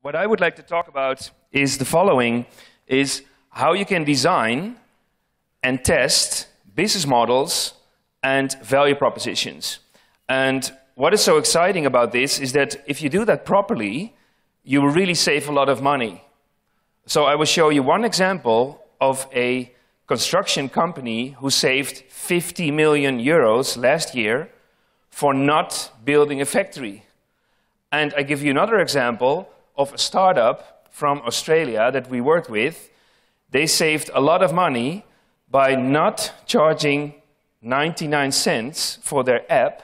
what I would like to talk about is the following, is how you can design and test business models and value propositions. And what is so exciting about this is that if you do that properly, you will really save a lot of money. So I will show you one example of a construction company who saved 50 million euros last year for not building a factory. And I give you another example of a startup from Australia that we worked with. They saved a lot of money by not charging 99 cents for their app,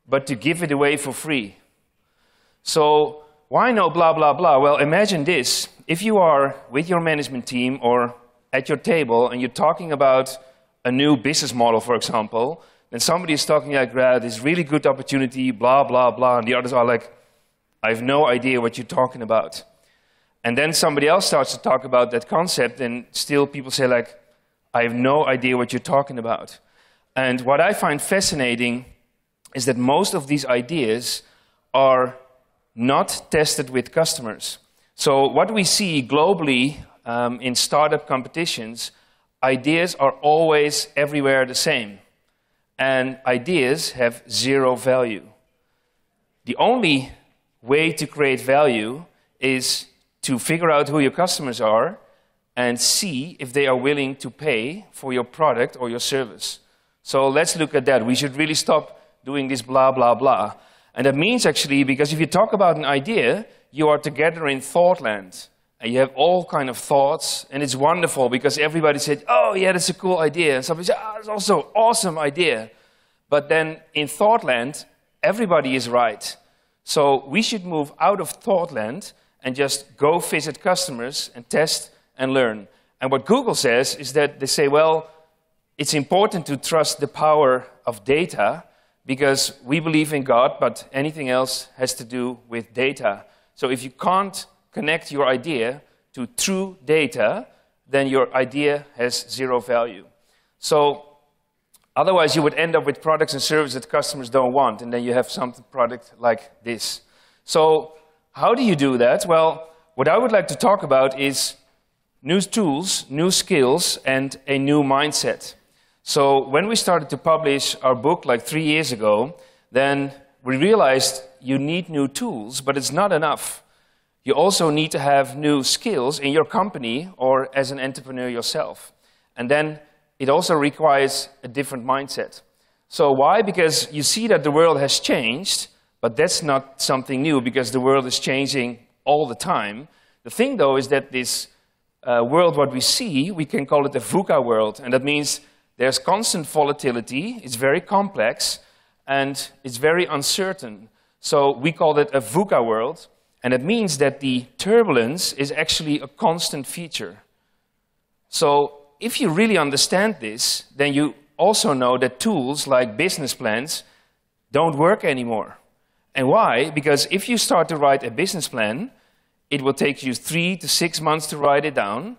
but to give it away for free. So why no blah, blah, blah? Well, imagine this. If you are with your management team or at your table and you're talking about a new business model, for example, then somebody is talking like, this really good opportunity, blah, blah, blah, and the others are like, I have no idea what you're talking about. And then somebody else starts to talk about that concept, and still people say like, I have no idea what you're talking about. And what I find fascinating is that most of these ideas are not tested with customers. So what we see globally in startup competitions, ideas are always everywhere the same. And ideas have zero value. The only way to create value is to figure out who your customers are and see if they are willing to pay for your product or your service. So let's look at that. We should really stop doing this blah, blah, blah. And that means actually, because if you talk about an idea, you are together in thought land. And you have all kind of thoughts, and it's wonderful because everybody said, oh yeah, that's a cool idea. And somebody said, oh, that's also an awesome idea. But then in thought land, everybody is right. So we should move out of thought land and just go visit customers and test and learn. And what Google says is that they say, well, it's important to trust the power of data because we believe in God, but anything else has to do with data. So if you can't connect your idea to true data, then your idea has zero value. So otherwise you would end up with products and services that customers don't want, and then you have some product like this. So how do you do that? Well, what I would like to talk about is new tools, new skills, and a new mindset. So when we started to publish our book like 3 years ago, then we realized you need new tools, but it's not enough. You also need to have new skills in your company or as an entrepreneur yourself. And then it also requires a different mindset. So why? Because you see that the world has changed, but that's not something new because the world is changing all the time. The thing though is that this world, what we see, we can call it a VUCA world. And that means there's constant volatility, it's very complex, and it's very uncertain. So we call it a VUCA world. And it means that the turbulence is actually a constant feature. So if you really understand this, then you also know that tools like business plans don't work anymore. And why? Because if you start to write a business plan, it will take you 3 to 6 months to write it down.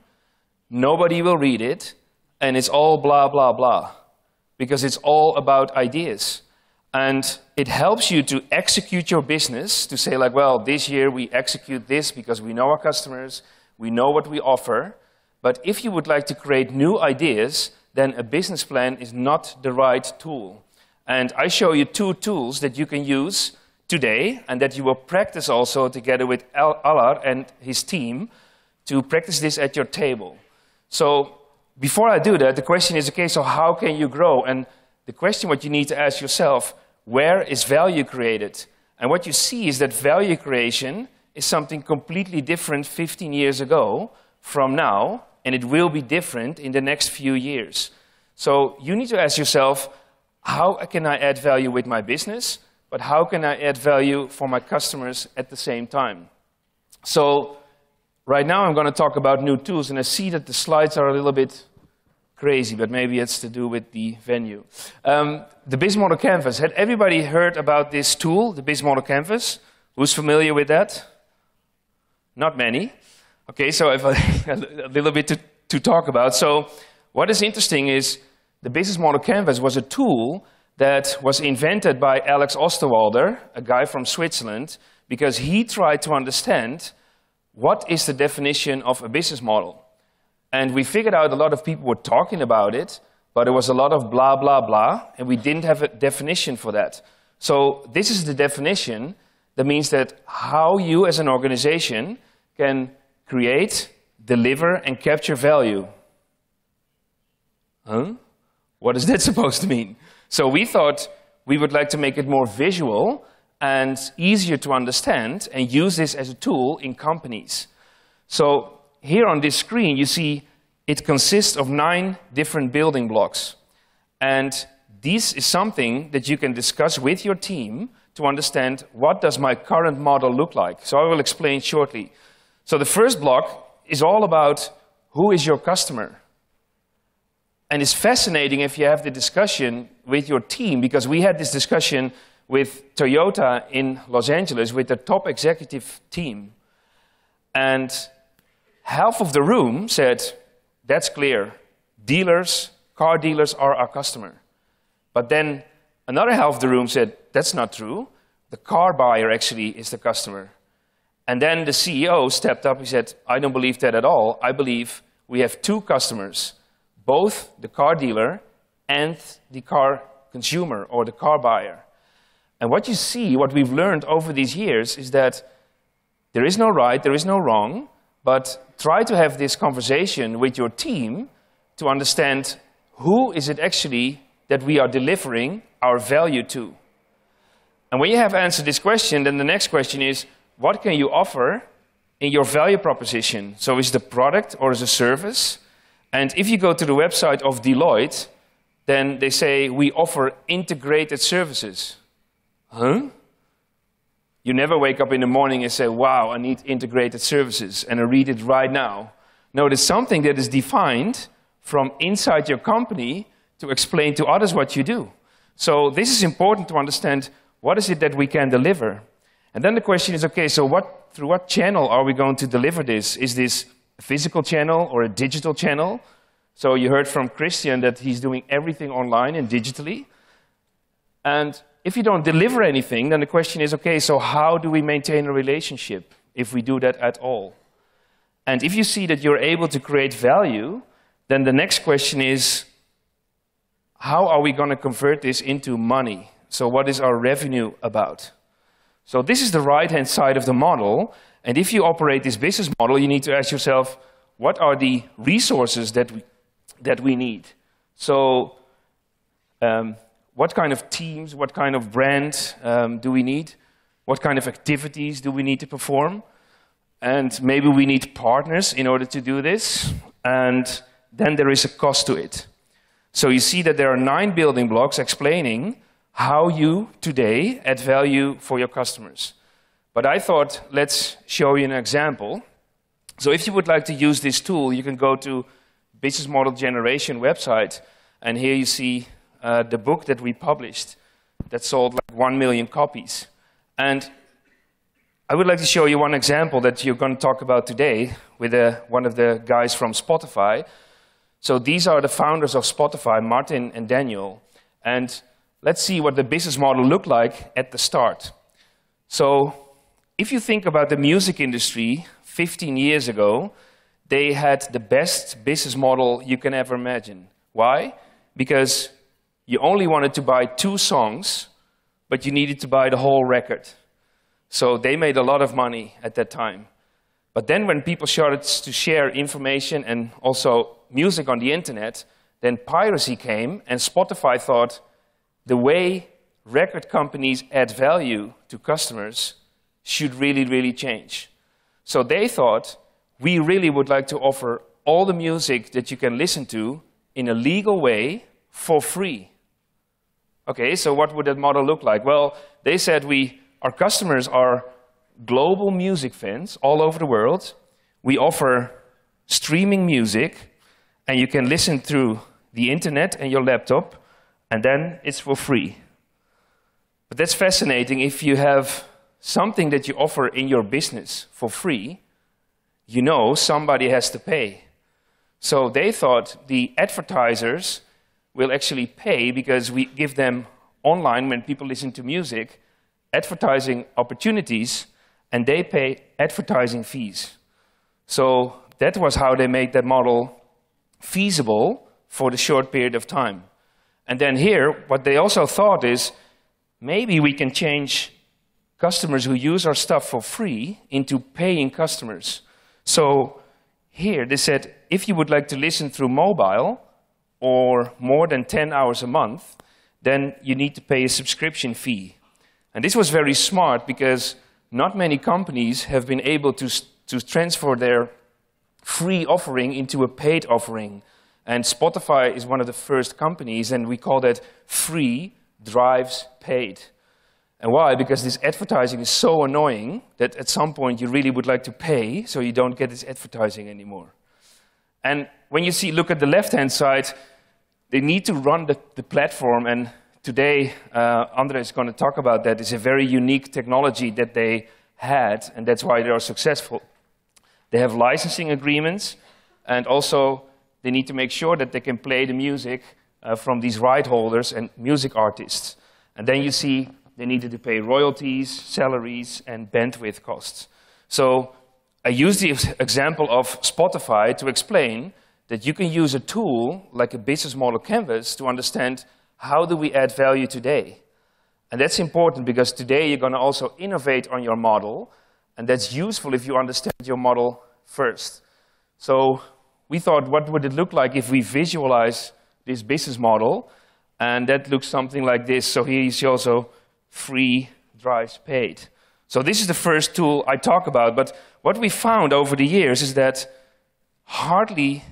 Nobody will read it, and it's all blah, blah, blah. Because it's all about ideas. And it helps you to execute your business, to say like, well, this year we execute this because we know our customers, we know what we offer. But if you would like to create new ideas, then a business plan is not the right tool. And I show you 2 tools that you can use today and that you will practice also together with Alar and his team to practice this at your table. So before I do that, the question is, okay, so how can you grow? And the question what you need to ask yourself, where is value created? And what you see is that value creation is something completely different 15 years ago from now, and it will be different in the next few years. So you need to ask yourself, how can I add value with my business, but how can I add value for my customers at the same time? So right now I'm going to talk about new tools, and I see that the slides are a little bit crazy, but maybe it's to do with the venue. The Business Model Canvas. Had everybody heard about this tool, the Business Model Canvas? Who's familiar with that? Not many. Okay, so if a little bit to talk about. So what is interesting is the Business Model Canvas was a tool that was invented by Alex Osterwalder, a guy from Switzerland, because he tried to understand what is the definition of a business model? And we figured out a lot of people were talking about it, but it was a lot of blah, blah, blah, and we didn't have a definition for that. So this is the definition. That means that how you as an organization can create, deliver, and capture value. Huh? What is that supposed to mean? So we thought we would like to make it more visual and easier to understand and use this as a tool in companies. So here on this screen, you see it consists of 9 different building blocks. And this is something that you can discuss with your team to understand what does my current model look like. So I will explain shortly. So the first block is all about who is your customer. And it's fascinating if you have the discussion with your team, because we had this discussion with Toyota in Los Angeles with the top executive team. And half of the room said, that's clear. Dealers, car dealers are our customer. But then another half of the room said, that's not true. The car buyer actually is the customer. And then the CEO stepped up. He said, I don't believe that at all. I believe we have 2 customers, both the car dealer and the car consumer or the car buyer. And what you see, what we've learned over these years is that there is no right, there is no wrong, but try to have this conversation with your team to understand who is it actually that we are delivering our value to. And when you have answered this question, then the next question is, what can you offer in your value proposition? So is it a product or is it a service? And if you go to the website of Deloitte, then they say we offer integrated services. Huh? You never wake up in the morning and say, wow, I need integrated services, and I read it right now. No, it is something that is defined from inside your company to explain to others what you do. So this is important to understand what is it that we can deliver. And then the question is, okay, so through what channel are we going to deliver this? Is this a physical channel or a digital channel? So you heard from Christian that he's doing everything online and digitally. And if you don't deliver anything, then the question is, okay, so how do we maintain a relationship if we do that at all? And if you see that you're able to create value, then the next question is, how are we going to convert this into money? So what is our revenue about? So this is the right-hand side of the model. And if you operate this business model, you need to ask yourself, what are the resources that we need? So what kind of teams, what kind of brand do we need? What kind of activities do we need to perform? And maybe we need partners in order to do this. And then there is a cost to it. So you see that there are 9 building blocks explaining how you today add value for your customers. But I thought, let's show you an example. So if you would like to use this tool, you can go to Business Model Generation website, and here you see the book that we published that sold like 1 million copies. And I would like to show you one example that you're going to talk about today with one of the guys from Spotify. So these are the founders of Spotify, Martin and Daniel. And let's see what the business model looked like at the start. So if you think about the music industry 15 years ago, they had the best business model you can ever imagine. Why? Because you only wanted to buy 2 songs, but you needed to buy the whole record. So they made a lot of money at that time. But then when people started to share information and also music on the internet, then piracy came, and Spotify thought the way record companies add value to customers should really, really change. So they thought, we really would like to offer all the music that you can listen to in a legal way for free. Okay, so what would that model look like? Well, they said our customers are global music fans all over the world. We offer streaming music, and you can listen through the internet and your laptop, and then it's for free. But that's fascinating. If you have something that you offer in your business for free, you know somebody has to pay. So they thought the advertisers will actually pay because we give them online, when people listen to music, advertising opportunities, and they pay advertising fees. So that was how they made that model feasible for the short period of time. And then here, what they also thought is, maybe we can change customers who use our stuff for free into paying customers. So here they said, if you would like to listen through mobile or more than 10 hours a month, then you need to pay a subscription fee. And this was very smart because not many companies have been able to transfer their free offering into a paid offering. And Spotify is one of the first companies, and we call that free drives paid. And why? Because this advertising is so annoying that at some point you really would like to pay so you don't get this advertising anymore. And when you look at the left-hand side, they need to run the platform, and today Andre is going to talk about that. It's a very unique technology that they had, and that's why they are successful. They have licensing agreements, and also they need to make sure that they can play the music from these right holders and music artists. And then you see they needed to pay royalties, salaries, and bandwidth costs. So I use the example of Spotify to explain that you can use a tool like a business model canvas to understand how do we add value today. And that's important because today you're going to also innovate on your model, and that's useful if you understand your model first. So we thought, what would it look like if we visualize this business model? And that looks something like this. So here you see also free drives paid. So this is the first tool I talk about. But what we found over the years is that hardly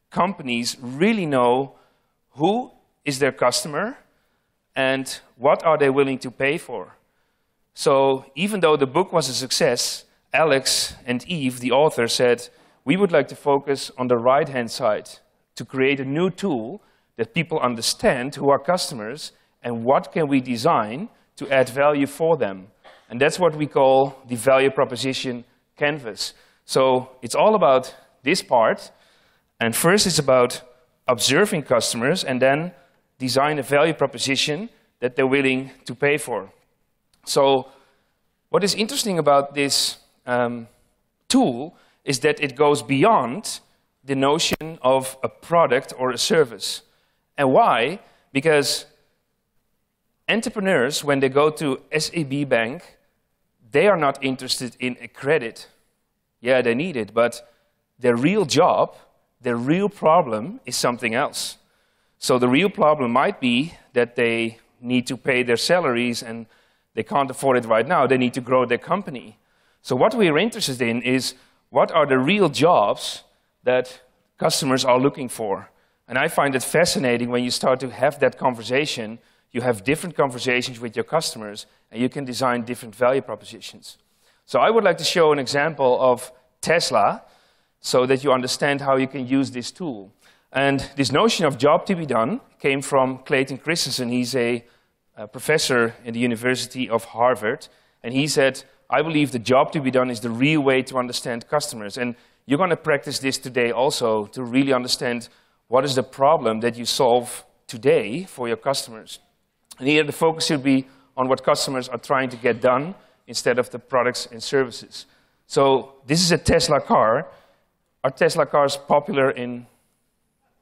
companies really know who is their customer and what are they willing to pay for. So even though the book was a success, Alex and Eve, the author, said, we would like to focus on the right-hand side to create a new tool that people understand who are customers and what can we design to add value for them. And that's what we call the value proposition canvas. So it's all about this part. And first it's about observing customers and then design a value proposition that they're willing to pay for. So what is interesting about this tool is that it goes beyond the notion of a product or a service. And why? Because entrepreneurs, when they go to SAB Bank, they are not interested in a credit. Yeah, they need it, but their real job, their real problem is something else. So the real problem might be that they need to pay their salaries and they can't afford it right now. They need to grow their company. So what we are interested in is what are the real jobs that customers are looking for. And I find it fascinating when you start to have that conversation. You have different conversations with your customers, and you can design different value propositions. So I would like to show an example of Tesla so that you understand how you can use this tool. And this notion of job to be done came from Clayton Christensen. He's a professor in the University of Harvard, and he said, I believe the job to be done is the real way to understand customers. And you're going to practice this today also to really understand what is the problem that you solve today for your customers. And here the focus should be on what customers are trying to get done instead of the products and services. So this is a Tesla car. Are Tesla cars popular in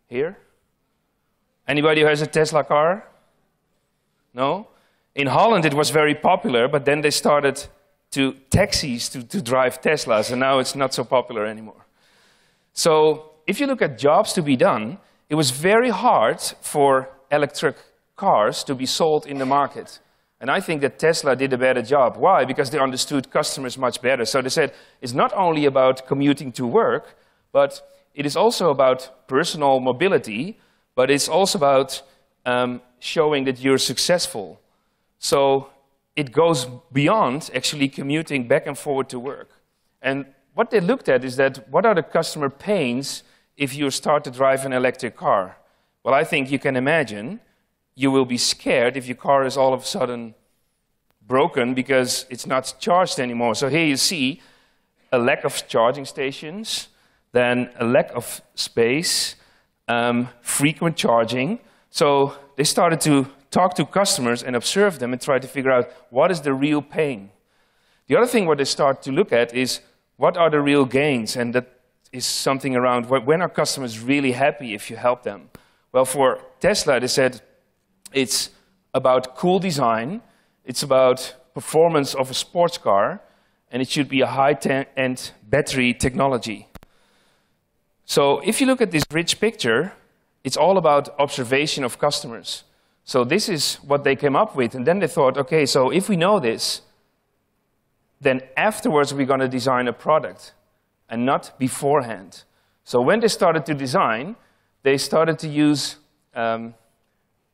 here? Anybody who has a Tesla car? No? In Holland it was very popular, but then they started taxis to drive Teslas, and now it's not so popular anymore. So if you look at jobs to be done, it was very hard for electric cars to be sold in the market. And I think that Tesla did a better job. Why? Because they understood customers much better. So they said, it's not only about commuting to work, but it is also about personal mobility, but it's also about showing that you're successful. So it goes beyond actually commuting back and forward to work. And what they looked at is that what are the customer pains if you start to drive an electric car? Well, I think you can imagine you will be scared if your car is all of a sudden broken because it's not charged anymore. So here you see a lack of charging stations, then a lack of space, frequent charging. So they started to talk to customers and observe them and try to figure out what is the real pain. The other thing what they start to look at is what are the real gains? And that is something around when are customers really happy if you help them? Well, for Tesla, they said it's about cool design, it's about performance of a sports car, and it should be a high-end battery technology. So if you look at this rich picture, it's all about observation of customers. So this is what they came up with, and then they thought, okay, so if we know this, then afterwards we're going to design a product, and not beforehand. So when they started to design, they started to use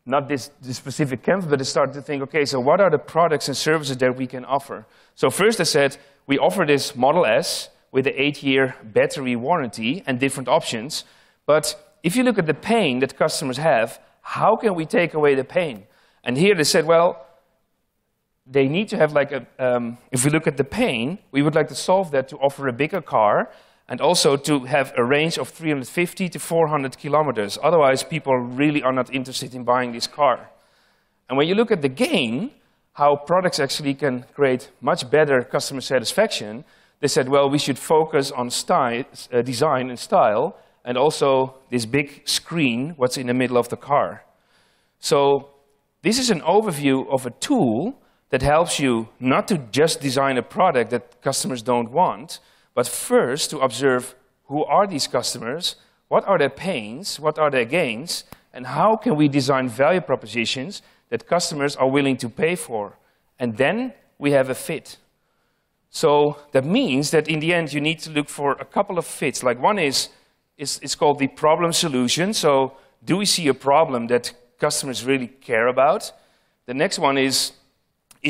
not this specific canvas, but they started to think, okay, so what are the products and services that we can offer? So first they said, we offer this Model S with an 8-year battery warranty and different options, but if you look at the pain that customers have, how can we take away the pain? And here they said, well, they need to have like a, if we look at the pain, we would like to solve that to offer a bigger car and also to have a range of 350 to 400 kilometers. Otherwise, people really are not interested in buying this car. And when you look at the gain, how products actually can create much better customer satisfaction, they said, well, we should focus on style, design and style, and also this big screen, what's in the middle of the car. So this is an overview of a tool that helps you not to just design a product that customers don't want, but first to observe who are these customers, what are their pains, what are their gains, and how can we design value propositions that customers are willing to pay for. And then we have a fit. So that means that in the end you need to look for a couple of fits. Like one is it's called the problem solution. So do we see a problem that customers really care about? The next one is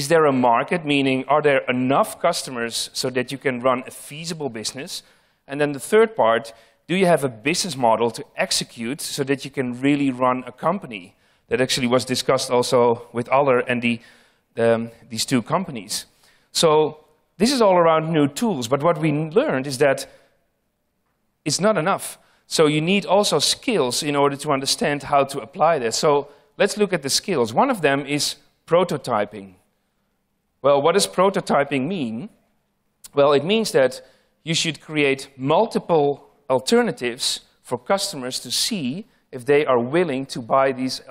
there a market? Meaning, are there enough customers so that you can run a feasible business? And then the third part, do you have a business model to execute so that you can really run a company? That actually was discussed also with Aller and these two companies. So this is all around new tools, but what we learned is that it's not enough. So you need also skills in order to understand how to apply this. So let's look at the skills. One of them is prototyping. Well, what does prototyping mean? Well, it means that you should create multiple alternatives for customers to see if they are willing to buy these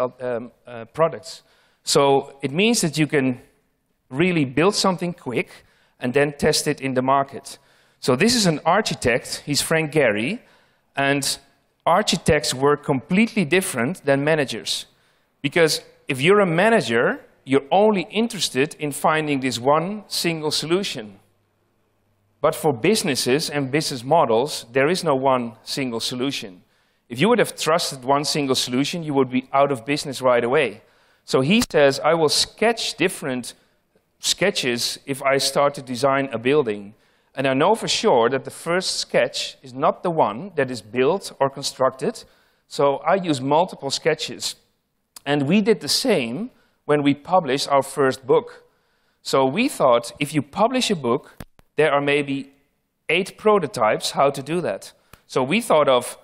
products. So it means that you can really build something quick and then test it in the market. So this is an architect, he's Frank Gehry, and architects work completely different than managers. Because if you're a manager, you're only interested in finding this one single solution. But for businesses and business models, there is no one single solution. If you would have trusted one single solution, you would be out of business right away. So he says, I will sketch different sketches if I start to design a building. And I know for sure that the first sketch is not the one that is built or constructed. So I use multiple sketches. And we did the same when we published our first book. So we thought, if you publish a book, there are maybe 8 prototypes how to do that. So we thought of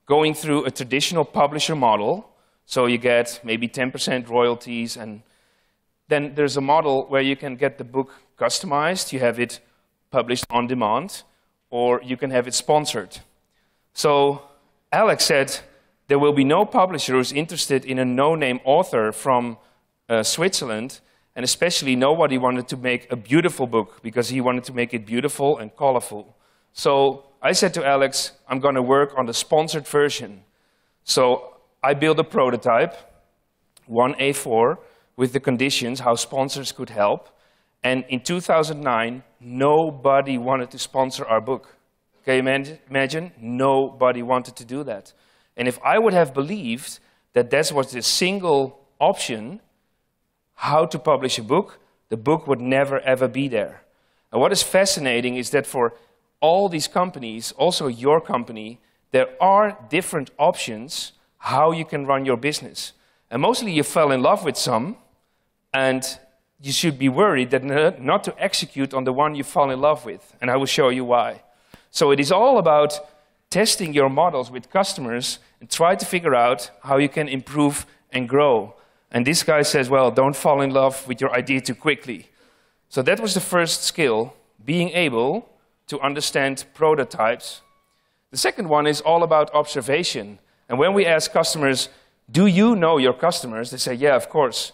going through a traditional publisher model. So you get maybe 10% royalties, and then there's a model where you can get the book customized, you have it published on demand, or you can have it sponsored. So Alex said there will be no publisher who's interested in a no-name author from Switzerland, and especially nobody wanted to make a beautiful book because he wanted to make it beautiful and colorful. So I said to Alex, I'm going to work on the sponsored version. So I built a prototype, 1 A4, with the conditions how sponsors could help. And in 2009, nobody wanted to sponsor our book. Can you imagine? Nobody wanted to do that. And if I would have believed that that was the single option, how to publish a book, the book would never ever be there. And what is fascinating is that for all these companies, also your company, there are different options how you can run your business. And mostly you fell in love with some, and you should be worried that not to execute on the one you fall in love with. And I will show you why. So it is all about testing your models with customers and try to figure out how you can improve and grow. And this guy says, well, don't fall in love with your idea too quickly. So that was the first skill, being able to understand prototypes. The second one is all about observation. And when we ask customers, do you know your customers? They say, yeah, of course.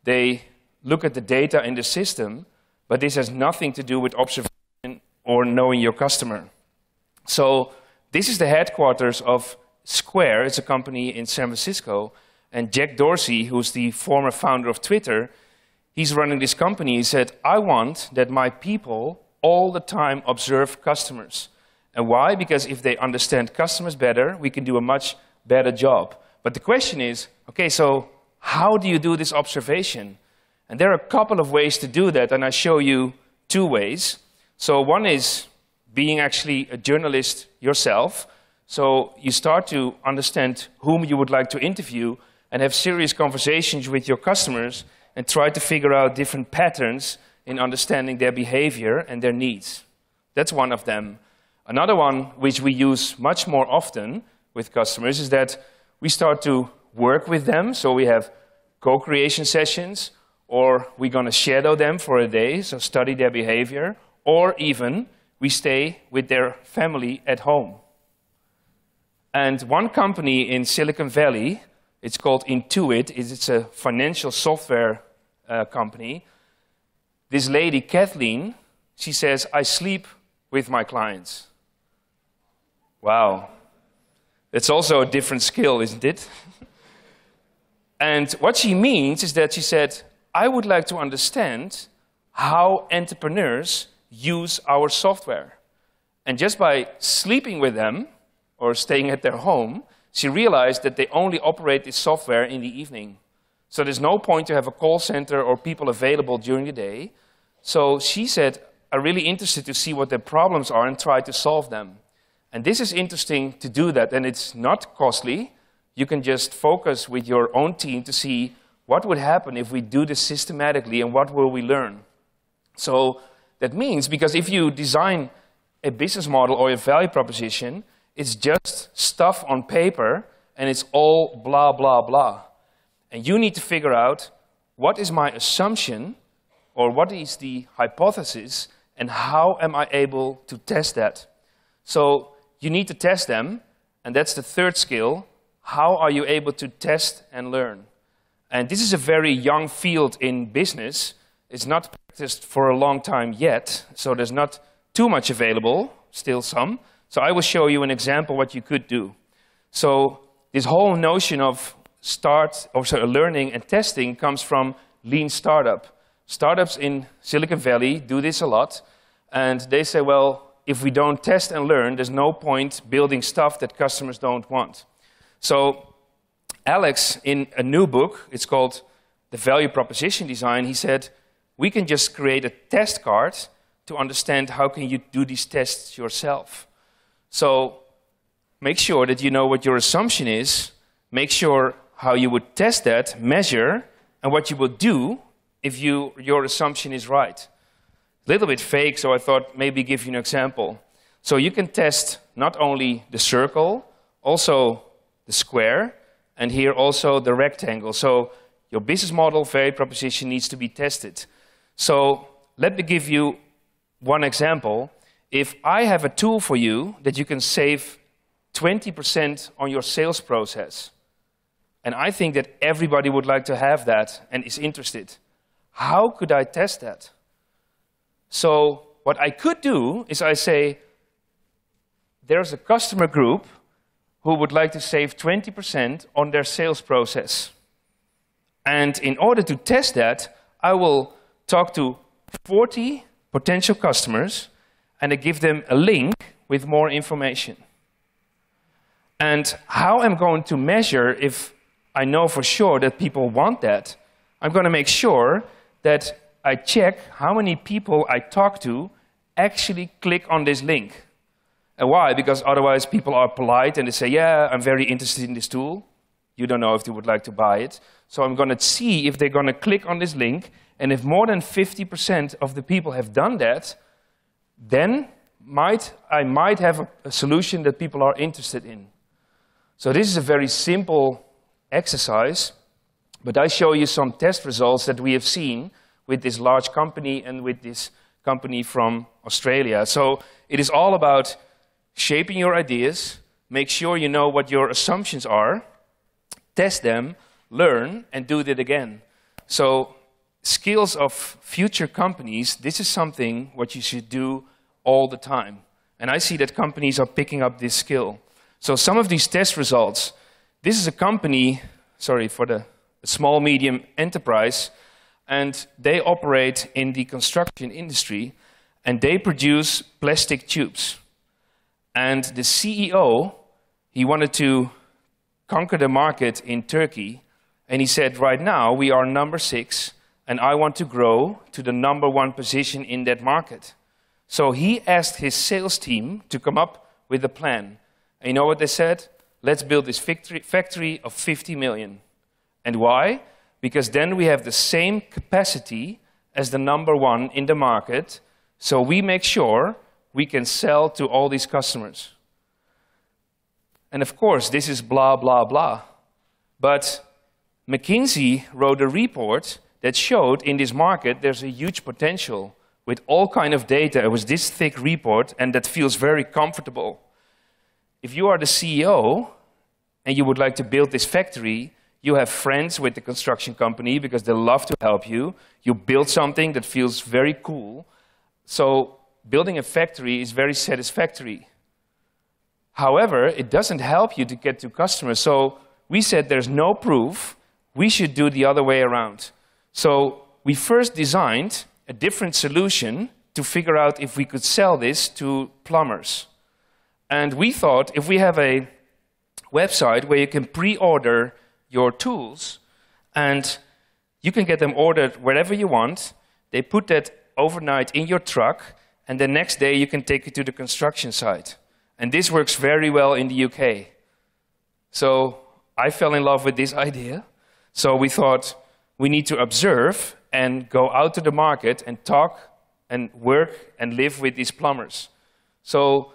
They look at the data in the system, but this has nothing to do with observation or knowing your customer. So this is the headquarters of Square. It's a company in San Francisco. And Jack Dorsey, who's the former founder of Twitter, he's running this company. He said, I want that my people all the time observe customers. And why? Because if they understand customers better, we can do a much better job. But the question is, okay, so how do you do this observation? And there are a couple of ways to do that, and I show you two ways. So one is being actually a journalist yourself. So you start to understand whom you would like to interview and have serious conversations with your customers and try to figure out different patterns in understanding their behavior and their needs. That's one of them. Another one, which we use much more often with customers, is that we start to work with them. So we have co-creation sessions, or we're going to shadow them for a day, so study their behavior, or even we stay with their family at home. And one company in Silicon Valley, it's called Intuit. It's a financial software company. This lady, Kathleen, she says, I sleep with my clients. Wow. It's also a different skill, isn't it? And what she means is that she said, I would like to understand how entrepreneurs use our software. And just by sleeping with them, or staying at their home, she realized that they only operate this software in the evening. So there's no point to have a call center or people available during the day. So she said, I'm really interested to see what their problems are and try to solve them. And this is interesting to do that, and it's not costly. You can just focus with your own team to see what would happen if we do this systematically and what will we learn. So that means, because if you design a business model or a value proposition, it's just stuff on paper, and it's all blah, blah, blah. And you need to figure out what is my assumption, or what is the hypothesis, and how am I able to test that? So you need to test them, and that's the third skill. How are you able to test and learn? And this is a very young field in business. It's not practiced for a long time yet, so there's not too much available, still some. So I will show you an example what you could do. So this whole notion of learning and testing comes from lean startup. Startups in Silicon Valley do this a lot, and they say, well, if we don't test and learn, there's no point building stuff that customers don't want. So Alex, in a new book, it's called The Value Proposition Design, he said, we can just create a test card to understand how can you do these tests yourself. So make sure that you know what your assumption is, make sure how you would test that, measure, and what you will do if your assumption is right. A little bit fake, so I thought maybe give you an example. So you can test not only the circle, also the square, and here also the rectangle. So your business model, value proposition needs to be tested. So let me give you one example. If I have a tool for you that you can save 20% on your sales process, and I think that everybody would like to have that and is interested, how could I test that? So what I could do is I say, there's a customer group who would like to save 20% on their sales process. And in order to test that, I will talk to 40 potential customers, and I give them a link with more information. And how I'm going to measure if I know for sure that people want that, I'm going to make sure that I check how many people I talk to actually click on this link. And why? Because otherwise people are polite and they say, yeah, I'm very interested in this tool. You don't know if they would like to buy it. So I'm going to see if they're going to click on this link, and if more than 50% of the people have done that, then I might have a solution that people are interested in. So this is a very simple exercise, but I show you some test results that we have seen with this large company and with this company from Australia. So it is all about shaping your ideas, make sure you know what your assumptions are, test them, learn, and do it again. So skills of future companies, this is something what you should do all the time. And I see that companies are picking up this skill. So some of these test results, this is a company, sorry, for the small, medium enterprise, and they operate in the construction industry, and they produce plastic tubes. And the CEO, he wanted to conquer the market in Turkey, and he said, right now we are number 6, and I want to grow to the number 1 position in that market. So he asked his sales team to come up with a plan. And you know what they said? Let's build this factory of 50 million. And why? Because then we have the same capacity as the number 1 in the market, so we make sure we can sell to all these customers. And of course, this is blah, blah, blah. But McKinsey wrote a report that showed in this market there's a huge potential with all kind of data. It was this thick report, and that feels very comfortable. If you are the CEO and you would like to build this factory, you have friends with the construction company because they love to help you. You build something that feels very cool. So building a factory is very satisfactory. However, it doesn't help you to get to customers. So we said there's no proof. We should do the other way around. So we first designed a different solution to figure out if we could sell this to plumbers. And we thought if we have a website where you can pre-order your tools, and you can get them ordered wherever you want. They put that overnight in your truck, and the next day you can take it to the construction site. And this works very well in the UK. So I fell in love with this idea. So we thought we need to observe and go out to the market and talk and work and live with these plumbers. So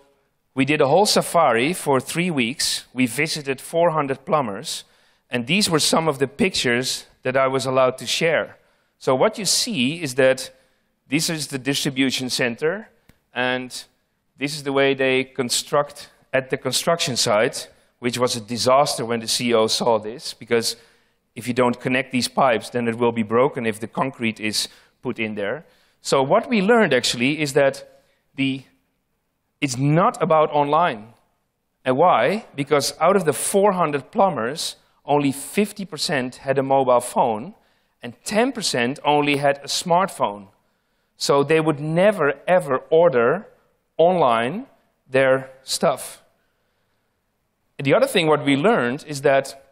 we did a whole safari for 3 weeks. We visited 400 plumbers. And these were some of the pictures that I was allowed to share. So what you see is that this is the distribution center, and this is the way they construct at the construction site, which was a disaster when the CEO saw this, because if you don't connect these pipes, then it will be broken if the concrete is put in there. So what we learned actually is that it's not about online. And why? Because out of the 400 plumbers, only 50% had a mobile phone, and 10% only had a smartphone. So they would never, ever order online their stuff. And the other thing what we learned is that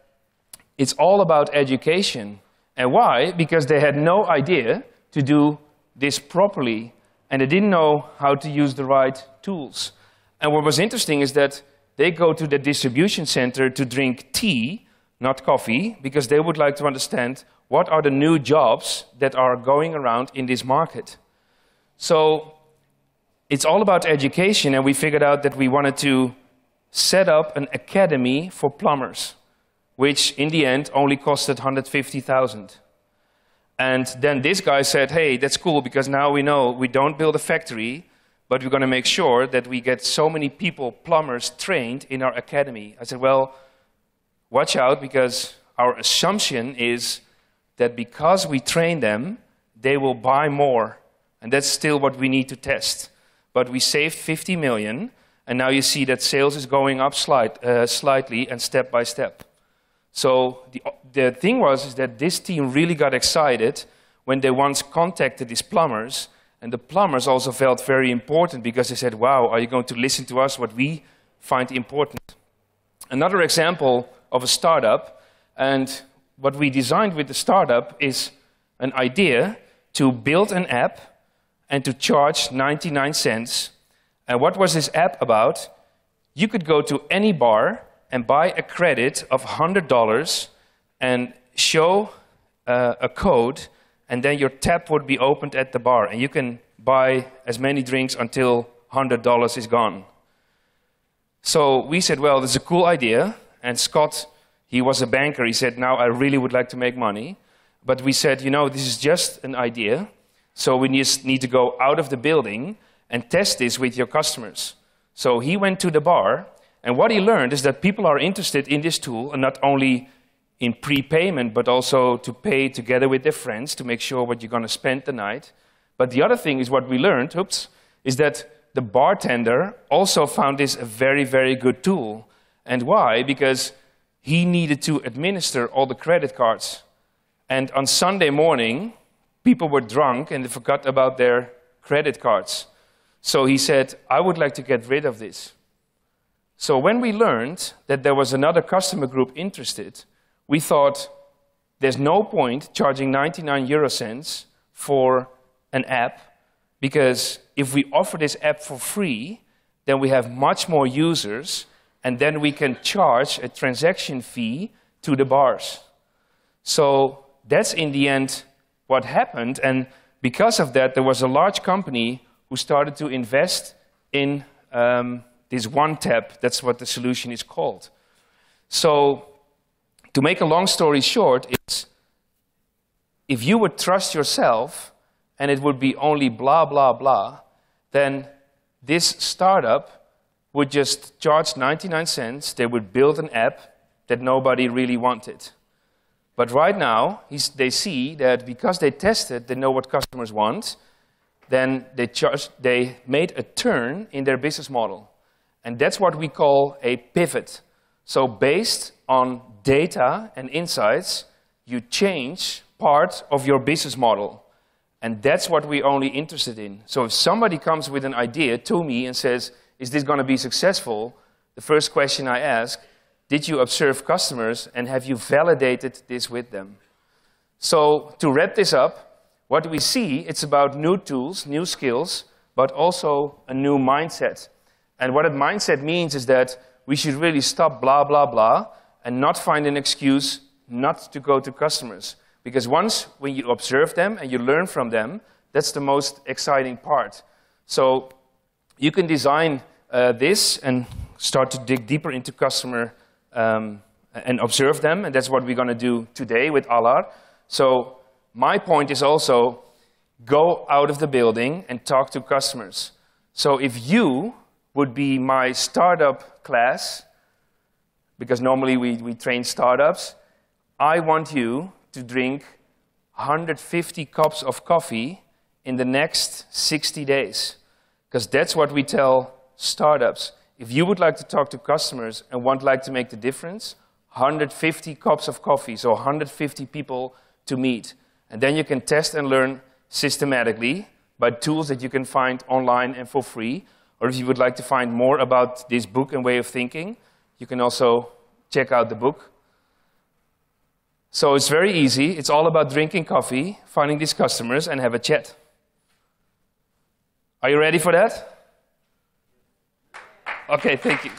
it's all about education. And why? Because they had no idea to do this properly, and they didn't know how to use the right tools. And what was interesting is that they go to the distribution center to drink tea, not coffee, because they would like to understand what are the new jobs that are going around in this market. So it's all about education, and we figured out that we wanted to set up an academy for plumbers, which in the end only costed 150,000. And then this guy said, hey, that's cool, because now we know we don't build a factory, but we're going to make sure that we get so many people, plumbers, trained in our academy. I said, well, watch out, because our assumption is that because we train them, they will buy more. And that's still what we need to test. But we saved 50 million, and now you see that sales is going up slightly and step by step. So the thing is that this team really got excited when they once contacted these plumbers, and the plumbers also felt very important because they said, wow, are you going to listen to us, what we find important? Another example of a startup, and what we designed with the startup is an idea to build an app and to charge 99 cents. And what was this app about? You could go to any bar and buy a credit of $100 and show a code, and then your tap would be opened at the bar, and you can buy as many drinks until $100 is gone. So we said, well, this is a cool idea, and Scott, he was a banker, he said, now I really would like to make money. But we said, you know, this is just an idea. So we need to go out of the building and test this with your customers. So he went to the bar, and what he learned is that people are interested in this tool, and not only in prepayment, but also to pay together with their friends to make sure what you're going to spend the night. But the other thing is what we learned, is that the bartender also found this a very, very good tool. And why? Because he needed to administer all the credit cards. And on Sunday morning, people were drunk and they forgot about their credit cards. So he said, I would like to get rid of this. So when we learned that there was another customer group interested, we thought there's no point charging 99 euro cents for an app, because if we offer this app for free, then we have much more users, and then we can charge a transaction fee to the bars. So that's in the end what happened, and because of that, there was a large company who started to invest in this one tap. That's what the solution is called. So to make a long story short, it's if you would trust yourself and it would be only blah, blah, blah, then this startup would just charge 99 cents. They would build an app that nobody really wanted. But right now, they see that because they tested, they know what customers want, then they made a turn in their business model. And that's what we call a pivot. So based on data and insights, you change part of your business model. And that's what we're only interested in. So if somebody comes with an idea to me and says, is this going to be successful? The first question I ask, did you observe customers and have you validated this with them? So to wrap this up, what we see, it's about new tools, new skills, but also a new mindset. And what that mindset means is that we should really stop blah, blah, blah, and not find an excuse not to go to customers. Because once when you observe them and you learn from them, that's the most exciting part. So you can design this and start to dig deeper into customer and observe them, and that's what we're going to do today with Alar. So my point is also go out of the building and talk to customers. So if you would be my startup class, because normally we train startups, I want you to drink 150 cups of coffee in the next 60 days. Because that's what we tell startups. If you would like to talk to customers and would like to make the difference, 150 cups of coffee, so 150 people to meet. And then you can test and learn systematically by tools that you can find online and for free. Or if you would like to find more about this book and way of thinking, you can also check out the book. So it's very easy. It's all about drinking coffee, finding these customers, and have a chat. Are you ready for that? Okay, thank you.